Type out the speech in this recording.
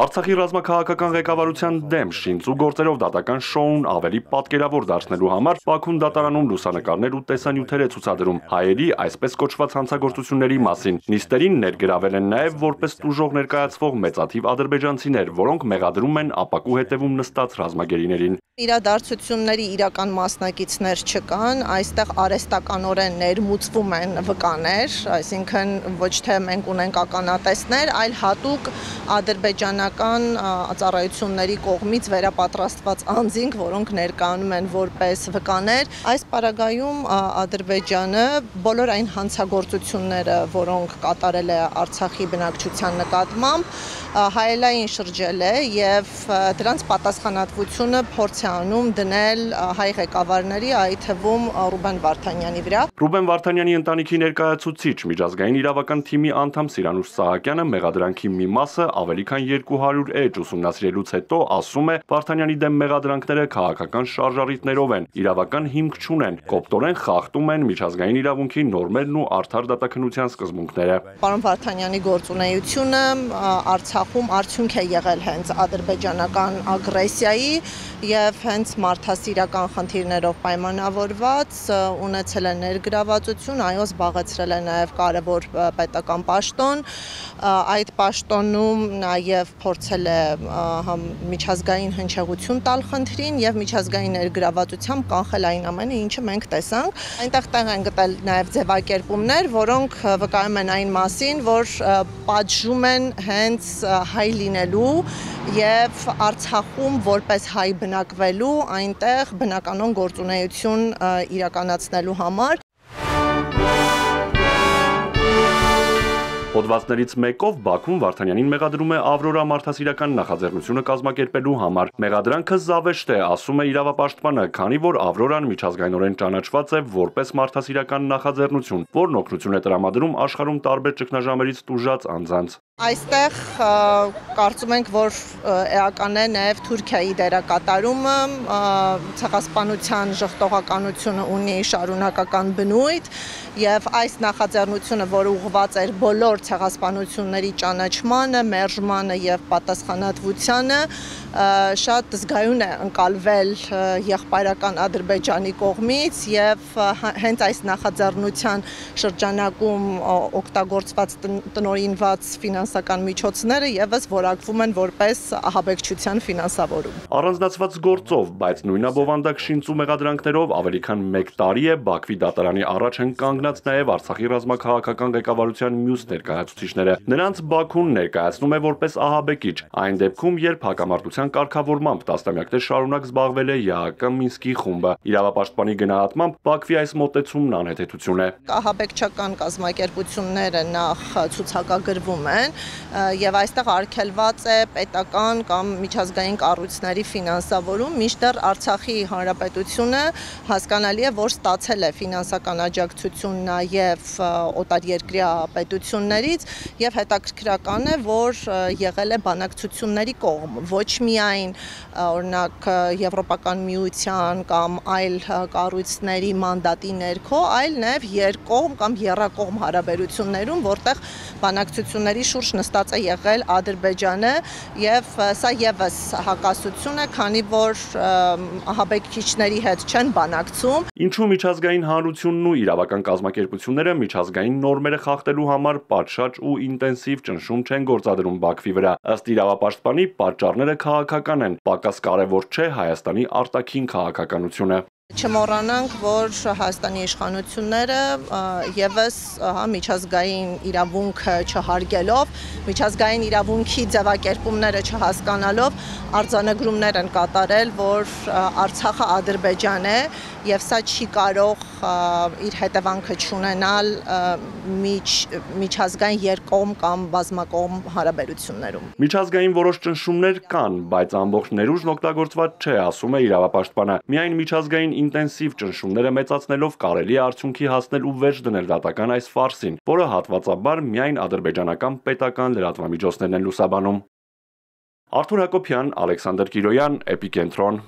Արցախի ռազմաքաղաքական ղեկավարության դեմ շինծու գործերով դատական շոուն ավելի պատկերավոր դարձնելու համար Բաքուն դատարանում լուսանկարներ ու տեսանյութեր է ցուցադրում հայերի այսպես կոչված հանցագործությունների մասին։ Նիստերին ներգրավել են նաև որպես տուժող ներկայացվող մեծաթիվ ադրբեջանցիներ, որոնք մեղադրում են ապակու հետևում նստած ռազմագերիներին։ Իրադարձությունների իրական մասնակիցներ չկան, այստեղ արհեստականորեն ներմուծվում են վկաներ, այսինքն ոչ թե մենք ունենք ականատեսներ, այլ հատուկ ադրբեջանական ծառայությունների կողմից վերապատրաստված անձինք, որոնք ներկայանում են որպես վկաներ։ Այս պարագայում Ադրբեջանը բոլոր այն հանցագործությունները, որոնք կատարել է Արցախի բնակչության նկատմամբ, հայելային շրջել է եւ դրանց պատասխանատվությունը փորձ է անում դնել հայ ղեկավարների, այդ թվում Ռուբեն Վարդանյանի վրա։ Ռուբեն Վարդանյանի ընտանիքի ներկայացուցիչ միջազգային իրավական թիմի անդամ Սիրանուշ Սահակյանը մեղադրանքի մի մասը ավելի քան 200 էջ ուսումնասիրելուց հետո ասում է, Վարդանյանի դեմ մեղադրանքները քաղաքական շարժառիթներով են, իրավական հիմք չունեն, կոպտորեն խախտում են միջազգային իրավունքի նորմերն ու արդար դատաքննության սկզբունքները։ Պարոն Վարդանյանի գործունեությունը Արցախում արդյունք է եղել հենց ադրբեջանական ագրեսիայի եւ հենց մարդասիրական խնդիրներով պայմանավորված ունեցել է ներգրավվածություն, այո, զբաղեցրել է նաեւ կարևոր պետական պաշտոն, այդ պաշտոնում նաեւ փորձել է միջազգային հնչեղություն տալ խնդրին եւ միջազգային ներգրավվածությամբ կանխել այն ամենը, ինչը մենք տեսանք։ Այնտեղ տեղ են գտել նաեւ ձևակերպումներ, որոնք վկայում են այն մասին, որ պատժում են հենց հայ լինելու եւ Արցախում որպես հայ բնակվելու, այնտեղ բնականon գործունեություն իրականացնելու համար։ Հոդվածներից մեկով Բաքուն Վարդանյանին մեղադրում է Ավրորա մարդասիրական նախաձեռնությունը կազմակերպելու համար։ Մեղադրանքը զավեշտ է, ասում է իրավապաշտպանը, քանի որ Ավրորան միջազգայինորեն ճանաչված է որպես մարդասիրական նախաձեռնություն, որն օգնություն է տրամադրում աշխարհում տարբեր ճգնաժամերից տուժած անձանց։ Այստեղ կարծում ենք, որ էական է նաև Թուրքիայի դերակատարումը, ցեղասպանության ժխտողականությունը ունի շարունակական բնույթ եւ այս նախաձեռնությունը, որը ուղղված էր բոլոր ցեղասպանությունների ճանաչմանը, մերժմանը եւ պատասխանատվությանը, շատ զգայուն է ընկալվել եղբայրական Ադրբեջանի կողմից եւ հենց այս նախաձեռնության շրջանակում օգտագործված տնօրինված ֆինանսական միջոցները եւս որակվում են որպես ահաբեկչության ֆինանսավորում։ Առանձնացված գործով, բայց նույնաբովանդակ շինծու մեղադրանքներով ավելի քան 1 տարի է Բաքվի դատարանի առաջ են կանգնած նաև Արցախի ռազմաքաղաքական ղեկավարության մյուս ներկայացուցիչները։ Նրանց Բաքուն ներկայացնում է որպես ահաբեկիչ, այն դեպքում, երբ հակամարտության կարգավորմամբ տասնամյակներ շարունակ զբաղվել է ՀԱԿ Մինսկի խումբը։ Իրավապաշտպանի գնահատմամբ Բաքվի այս մոտեցումն անհեթեթություն է։ Ահաբեկչական կազմակերպությունները նախ ցուցակագրվում են եւ այստեղ արգելված է պետական կամ միջազգային կառույցների ֆինանսավորում, մինչդեռ Արցախի հանրապետությունը հասկանալի է, որ ստացել է ֆինանսական աջակցություն նաեւ օտարերկրյա պետություններից եւ հետաքրքրական է, որ եղել է բանակցությունների կողմ, ոչ միայն օրինակ Եվրոպական միության կամ այլ կառույցների մանդատի ներքո, այլ նաեւ երկկողմ կամ եռակողմ հարաբերություններում, որտեղ բանակցությունների շուրջ նստած է եղել Ադրբեջանը եւ սա եւս հակասություն է, քանի որ ահաբեկիչների հետ չեն բանակցում։ Ինչու միջազգային հանրությունն ու իրավական կազմակերպությունները միջազգային նորմերը խախտելու համար պատշաճ ու ինտենսիվ ճնշում չեն գործադրում Բաքվի վրա։ Ըստ իրավապաշտպանի, պատճառները քաղաքական են, պակաս կարևոր չէ Հայաստանի արտաքին քաղաքականությունը։ Չմոռանանք, որ Հայաստանի իշխանությունները եւս միջազգային իրավունքը չհարգելով, միջազգային իրավունքի ձևակերպումները չհասկանալով արձանագրումներ են կատարել, որ Արցախը Ադրբեջան է եւ սա չի կարող իր հետևանքը չունենալ միջազգային երկկողմ կամ բազմակողմ հարաբերություններում։ Միջազգային որոշ ճնշումներ կան, բայց ամբողջ ներուժն օգտագործված չէ, ասում է իրավապաշտպանը։ Միայն միջազգային ինտենսիվ ճնշումները մեծացնելով կարելի է արդյունքի հասնել ու վերջ դնել դատական այս ֆարսին, որը հատվածաբար միայն ադրբեջանական պետական լրատվամիջոցներն են լուսաբանում։ Արթուր Հակոբյան, Ալեքսանդր Կիրոյան, Էպիկենտրոն։